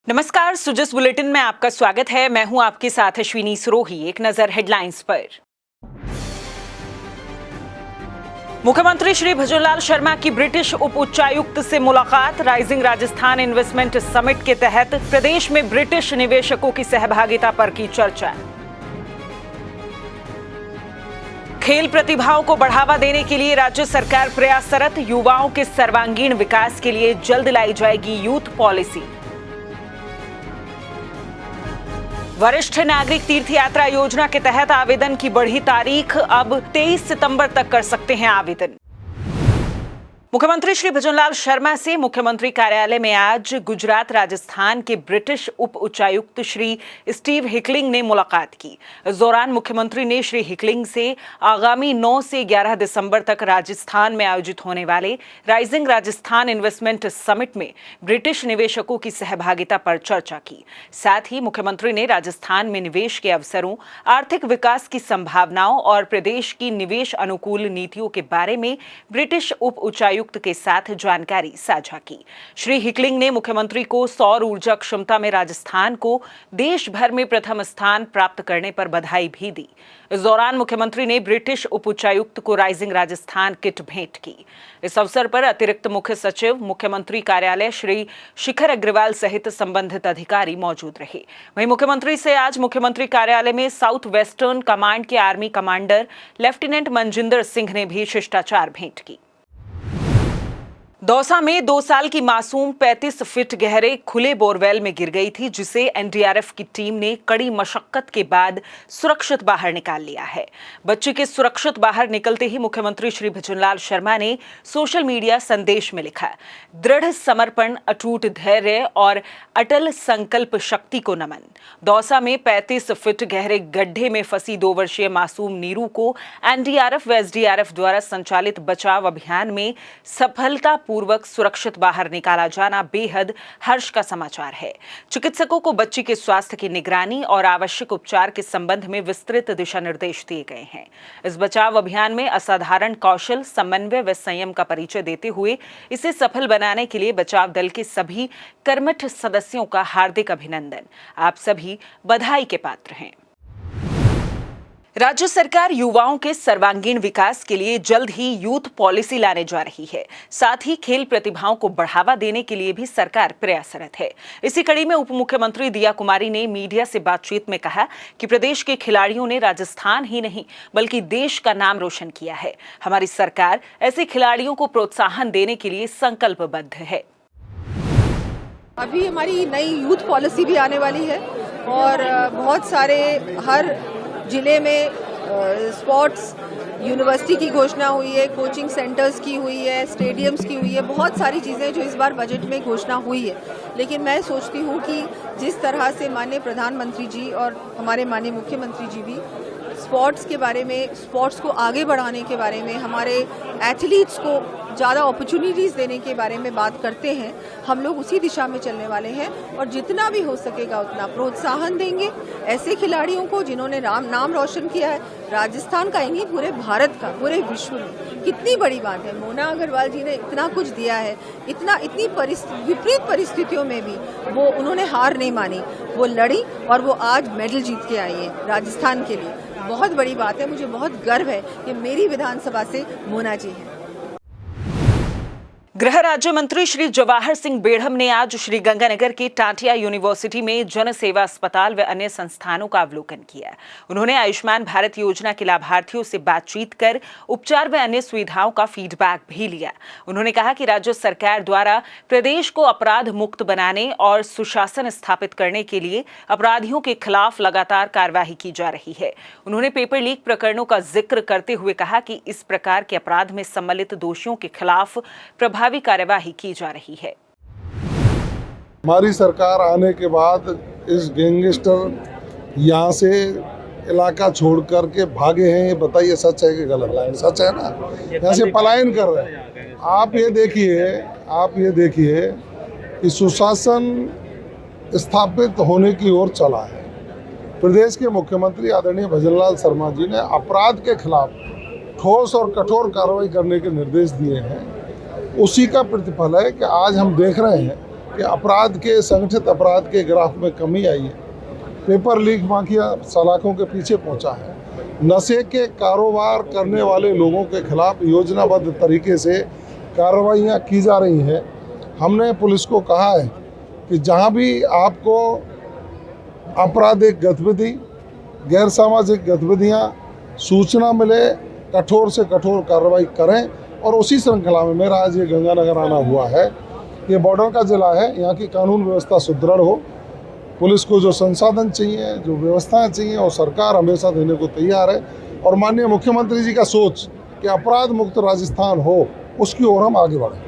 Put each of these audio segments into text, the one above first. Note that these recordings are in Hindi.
नमस्कार, सुजस बुलेटिन में आपका स्वागत है। मैं हूं आपके साथ अश्विनी सरोही। एक नजर हेडलाइंस पर। मुख्यमंत्री श्री भजनलाल शर्मा की ब्रिटिश उप उच्चायुक्त से मुलाकात। राइजिंग राजस्थान इन्वेस्टमेंट समिट के तहत प्रदेश में ब्रिटिश निवेशकों की सहभागिता पर की चर्चा। खेल प्रतिभाओं को बढ़ावा देने के लिए राज्य सरकार प्रयासरत। युवाओं के सर्वांगीण विकास के लिए जल्द लाई जाएगी यूथ पॉलिसी। वरिष्ठ नागरिक तीर्थ यात्रा योजना के तहत आवेदन की बढ़ी तारीख, अब 23 सितंबर तक कर सकते हैं आवेदन। मुख्यमंत्री श्री भजनलाल शर्मा से मुख्यमंत्री कार्यालय में आज गुजरात राजस्थान के ब्रिटिश उप उच्चायुक्त श्री स्टीव हिकलिंग ने मुलाकात की। इस दौरान मुख्यमंत्री ने श्री हिकलिंग से आगामी 9 से 11 दिसंबर तक राजस्थान में आयोजित होने वाले राइजिंग राजस्थान इन्वेस्टमेंट समिट में ब्रिटिश निवेशकों की सहभागिता पर चर्चा की। साथ ही मुख्यमंत्री ने राजस्थान में निवेश के अवसरों, आर्थिक विकास की संभावनाओं और प्रदेश की निवेश अनुकूल नीतियों के बारे में ब्रिटिश उप उच्चायुक्त के साथ जानकारी साझा की। श्री हिकलिंग ने मुख्यमंत्री को सौर ऊर्जा क्षमता में राजस्थान को देश भर में प्रथम स्थान प्राप्त करने पर बधाई भी दी। इस दौरान मुख्यमंत्री ने ब्रिटिश उप उच्चायुक्त को राइजिंग राजस्थान किट भेंट की। इस अवसर पर अतिरिक्त मुख्य सचिव, मुख्यमंत्री कार्यालय श्री शिखर अग्रवाल सहित संबंधित अधिकारी मौजूद रहे। वहीं मुख्यमंत्री से आज मुख्यमंत्री कार्यालय में साउथ वेस्टर्न कमांड के army commander lieutenant Manjinder Singh ने भी शिष्टाचार भेंट की। दौसा में 2 साल की मासूम 35 फीट गहरे खुले बोरवेल में गिर गई थी, जिसे एनडीआरएफ की टीम ने कड़ी मशक्कत के बाद सुरक्षित बाहर निकाल लिया है। बच्चे के सुरक्षित बाहर निकलते ही मुख्यमंत्री श्री भजनलाल शर्मा ने सोशल मीडिया संदेश में लिखा, दृढ़ समर्पण, अटूट धैर्य और अटल संकल्प शक्ति को नमन। दौसा में 35 फीट गहरे गड्ढे में फंसी 2 वर्षीय मासूम नीरू को एनडीआरएफ व एसडीआरएफ द्वारा संचालित बचाव अभियान में सफलता पूर्वक सुरक्षित बाहर निकाला जाना बेहद हर्ष का समाचार है। चिकित्सकों को बच्ची के स्वास्थ्य की निगरानी और आवश्यक उपचार के संबंध में विस्तृत दिशा निर्देश दिए गए हैं। इस बचाव अभियान में असाधारण कौशल, समन्वय व संयम का परिचय देते हुए इसे सफल बनाने के लिए बचाव दल के सभी कर्मठ सदस्यों का हार्दिक अभिनंदन। आप सभी बधाई के पात्र हैं। राज्य सरकार युवाओं के सर्वांगीण विकास के लिए जल्द ही यूथ पॉलिसी लाने जा रही है। साथ ही खेल प्रतिभाओं को बढ़ावा देने के लिए भी सरकार प्रयासरत है। इसी कड़ी में उप मुख्यमंत्री दिया कुमारी ने मीडिया से बातचीत में कहा कि प्रदेश के खिलाड़ियों ने राजस्थान ही नहीं बल्कि देश का नाम रोशन किया है। हमारी सरकार ऐसे खिलाड़ियों को प्रोत्साहन देने के लिए संकल्पबद्ध है। अभी हमारी नई यूथ पॉलिसी भी आने वाली है और बहुत सारे हर जिले में स्पोर्ट्स यूनिवर्सिटी की घोषणा हुई है, कोचिंग सेंटर्स की हुई है, स्टेडियम्स की हुई है, बहुत सारी चीज़ें जो इस बार बजट में घोषणा हुई है। लेकिन मैं सोचती हूँ कि जिस तरह से माननीय प्रधानमंत्री जी और हमारे माननीय मुख्यमंत्री जी भी स्पोर्ट्स के बारे में, स्पोर्ट्स को आगे बढ़ाने के बारे में, हमारे एथलीट्स को ज़्यादा अपॉर्चुनिटीज़ देने के बारे में बात करते हैं, हम लोग उसी दिशा में चलने वाले हैं और जितना भी हो सकेगा उतना प्रोत्साहन देंगे ऐसे खिलाड़ियों को जिन्होंने नाम रोशन किया है राजस्थान का ही नहीं, पूरे भारत का, पूरे विश्व में। कितनी बड़ी बात है, मोना अग्रवाल जी ने इतना कुछ दिया है, इतनी विपरीत परिस्थितियों में भी वो उन्होंने हार नहीं मानी, वो लड़ी और वो आज मेडल जीत के आई है राजस्थान के लिए। बहुत बड़ी बात है, मुझे बहुत गर्व है कि मेरी विधानसभा से मोना जी हैं। गृह राज्य मंत्री श्री जवाहर सिंह बेढ़म ने आज श्री गंगानगर के टाटिया यूनिवर्सिटी में जन सेवा अस्पताल व अन्य संस्थानों का अवलोकन किया। उन्होंने आयुष्मान भारत योजना के लाभार्थियों से बातचीत कर उपचार व अन्य सुविधाओं का फीडबैक भी लिया। उन्होंने कहा कि राज्य सरकार द्वारा प्रदेश को अपराध मुक्त बनाने और सुशासन स्थापित करने के लिए अपराधियों के खिलाफ लगातार कार्रवाई की जा रही है। उन्होंने पेपर लीक प्रकरणों का जिक्र करते हुए कहा कि इस प्रकार के अपराध में सम्मिलित दोषियों के खिलाफ प्रभावी कार्यवाही की जा रही है। हमारी सरकार आने के बाद इस गैंगस्टर यहाँ से इलाका छोड़ करके भागे हैं, ये बताइए सच है कि गलत? सच है ना, यहाँ से पलायन कर रहे हैं। आप ये देखिए कि सुशासन स्थापित होने की ओर चला है। प्रदेश के मुख्यमंत्री आदरणीय भजनलाल शर्मा जी ने अपराध के खिलाफ ठोस और कठोर कार्रवाई करने के निर्देश दिए हैं। उसी का प्रतिफल है कि आज हम देख रहे हैं कि अपराध के, संगठित अपराध के ग्राफ में कमी आई है। पेपर लीक माफिया सलाखों के पीछे पहुंचा है। नशे के कारोबार करने वाले लोगों के खिलाफ योजनाबद्ध तरीके से कार्रवाइयाँ की जा रही हैं। हमने पुलिस को कहा है कि जहां भी आपको आपराधिक गतिविधि, गैर सामाजिक गतिविधियां सूचना मिले, कठोर से कठोर कार्रवाई करें। और उसी श्रृंखला में मेरा आज ये गंगानगर आना हुआ है। ये बॉर्डर का जिला है, यहाँ की कानून व्यवस्था सुदृढ़ हो, पुलिस को जो संसाधन चाहिए, जो व्यवस्थाएं चाहिए, और सरकार हमेशा देने को तैयार है। और माननीय मुख्यमंत्री जी का सोच कि अपराध मुक्त राजस्थान हो, उसकी ओर हम आगे बढ़ें।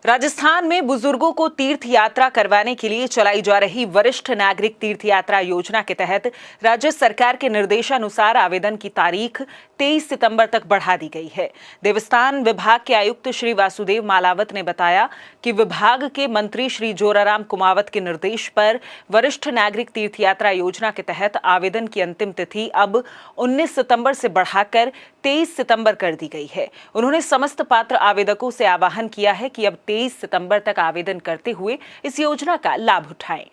राजस्थान में बुजुर्गों को तीर्थ यात्रा करवाने के लिए चलाई जा रही वरिष्ठ नागरिक तीर्थ यात्रा योजना के तहत राज्य सरकार के निर्देशानुसार आवेदन की तारीख 23 सितंबर तक बढ़ा दी गई है। देवस्थान विभाग के आयुक्त श्री वासुदेव मालावत ने बताया कि विभाग के मंत्री श्री जोराराम कुमावत के निर्देश पर वरिष्ठ नागरिक तीर्थ यात्रा योजना के तहत आवेदन की अंतिम तिथि अब 19 सितंबर से बढ़ाकर 23 सितंबर कर दी गई है। उन्होंने समस्त पात्र आवेदकों से आह्वान किया है कि अब 23 सितंबर तक आवेदन करते हुए इस योजना का लाभ उठाएं।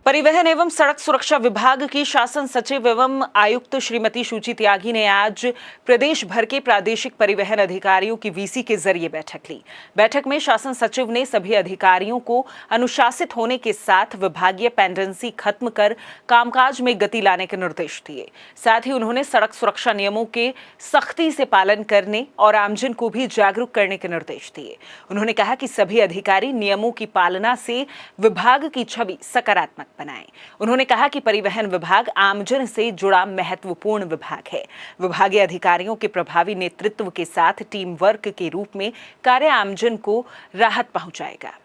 परिवहन एवं सड़क सुरक्षा विभाग की शासन सचिव एवं आयुक्त श्रीमती शुचि त्यागी ने आज प्रदेश भर के प्रादेशिक परिवहन अधिकारियों की वीसी के जरिए बैठक ली। बैठक में शासन सचिव ने सभी अधिकारियों को अनुशासित होने के साथ विभागीय पेंडेंसी खत्म कर कामकाज में गति लाने के निर्देश दिए। साथ ही उन्होंने सड़क सुरक्षा नियमों के सख्ती से पालन करने और आमजन को भी जागरूक करने के निर्देश दिए। उन्होंने कहा कि सभी अधिकारी नियमों की पालना से विभाग की छवि सकारात्मक बनाएं। उन्होंने कहा कि परिवहन विभाग आमजन से जुड़ा महत्वपूर्ण विभाग है। विभागीय अधिकारियों के प्रभावी नेतृत्व के साथ टीम वर्क के रूप में कार्य आमजन को राहत पहुंचाएगा।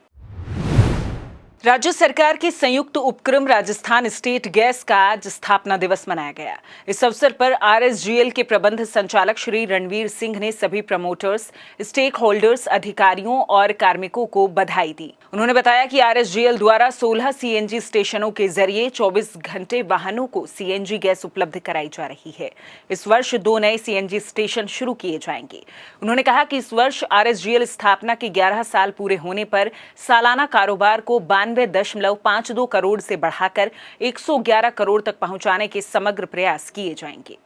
राज्य सरकार के संयुक्त उपक्रम राजस्थान स्टेट गैस का आज स्थापना दिवस मनाया गया। इस अवसर पर RSGL के प्रबंध संचालक श्री रणवीर सिंह ने सभी प्रमोटर्स, स्टेक होल्डर्स, अधिकारियों और कार्मिकों को बधाई दी। उन्होंने बताया कि RSGL द्वारा 16 CNG स्टेशनों के जरिए 24 घंटे वाहनों को CNG गैस उपलब्ध कराई जा रही है। इस वर्ष 2 नए CNG स्टेशन शुरू किए जाएंगे। उन्होंने कहा कि इस वर्ष RSGL स्थापना के 11 साल पूरे होने पर सालाना कारोबार को 92.52 करोड़ से बढ़ाकर 111 करोड़ तक पहुंचाने के समग्र प्रयास किए जाएंगे।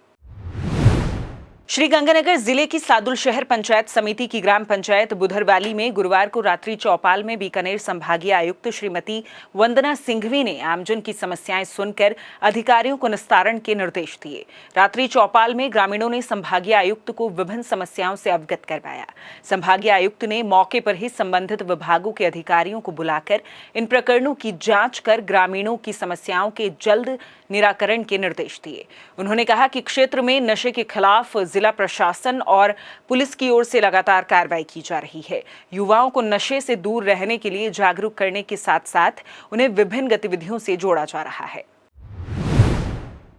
श्रीगंगानगर जिले की सादुल शहर पंचायत समिति की ग्राम पंचायत बुधरवाली में गुरुवार को रात्रि चौपाल में बीकानेर संभागीय आयुक्त श्रीमती वंदना सिंघवी ने आमजन की समस्याएं सुनकर अधिकारियों को निस्तारण के निर्देश दिए। रात्रि चौपाल में ग्रामीणों ने संभागीय आयुक्त को विभिन्न समस्याओं से अवगत करवाया। संभागीय आयुक्त ने मौके पर ही संबंधित विभागों के अधिकारियों को बुलाकर इन प्रकरणों की जांच कर ग्रामीणों की समस्याओं के जल्द निराकरण के निर्देश दिए। उन्होंने कहा कि क्षेत्र में नशे के खिलाफ जिला प्रशासन और पुलिस की ओर से लगातार कार्रवाई की जा रही है। युवाओं को नशे से दूर रहने के लिए जागरूक करने के साथ साथ उन्हें विभिन्न गतिविधियों से जोड़ा जा रहा है।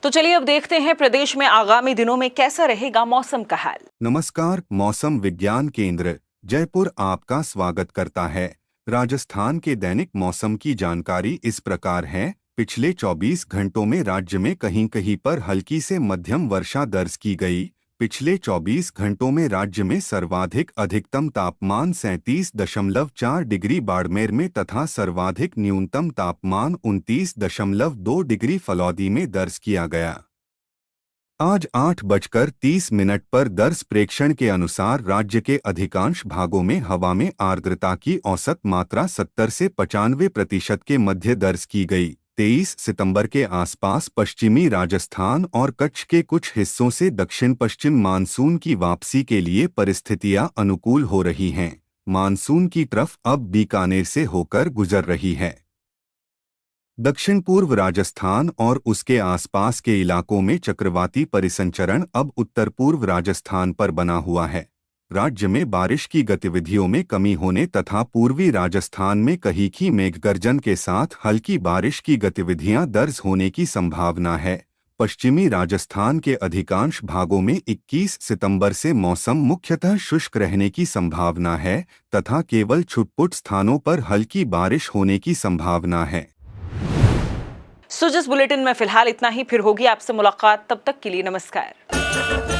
तो चलिए अब देखते हैं प्रदेश में आगामी दिनों में कैसा रहेगा मौसम का हाल। नमस्कार, मौसम विज्ञान केंद्र जयपुर आपका स्वागत करता है। राजस्थान के दैनिक मौसम की जानकारी इस प्रकार है। पिछले 24 घंटों में राज्य में कहीं कहीं पर हल्की से मध्यम वर्षा दर्ज की गई। पिछले 24 घंटों में राज्य में सर्वाधिक अधिकतम तापमान 37.4 डिग्री बाड़मेर में तथा सर्वाधिक न्यूनतम तापमान 29.2 डिग्री फलौदी में दर्ज किया गया। आज 8:30 पर दर्ज प्रेक्षण के अनुसार राज्य के अधिकांश भागों में हवा में आर्द्रता की औसत मात्रा 70 से 95% के मध्य दर्ज की गई। 23 सितंबर के आसपास पश्चिमी राजस्थान और कच्छ के कुछ हिस्सों से दक्षिण पश्चिम मानसून की वापसी के लिए परिस्थितियां अनुकूल हो रही हैं। मानसून की तरफ अब बीकानेर से होकर गुजर रही है। दक्षिण पूर्व राजस्थान और उसके आसपास के इलाकों में चक्रवाती परिसंचरण अब उत्तर पूर्व राजस्थान पर बना हुआ है। राज्य में बारिश की गतिविधियों में कमी होने तथा पूर्वी राजस्थान में कहीं मेघगर्जन के साथ हल्की बारिश की गतिविधियां दर्ज होने की संभावना है। पश्चिमी राजस्थान के अधिकांश भागों में 21 सितंबर से मौसम मुख्यतः शुष्क रहने की संभावना है तथा केवल छुटपुट स्थानों पर हल्की बारिश होने की संभावना है। सो जिस बुलेटिन में फिलहाल इतना ही, फिर होगी आपसे मुलाकात। तब तक के लिए नमस्कार।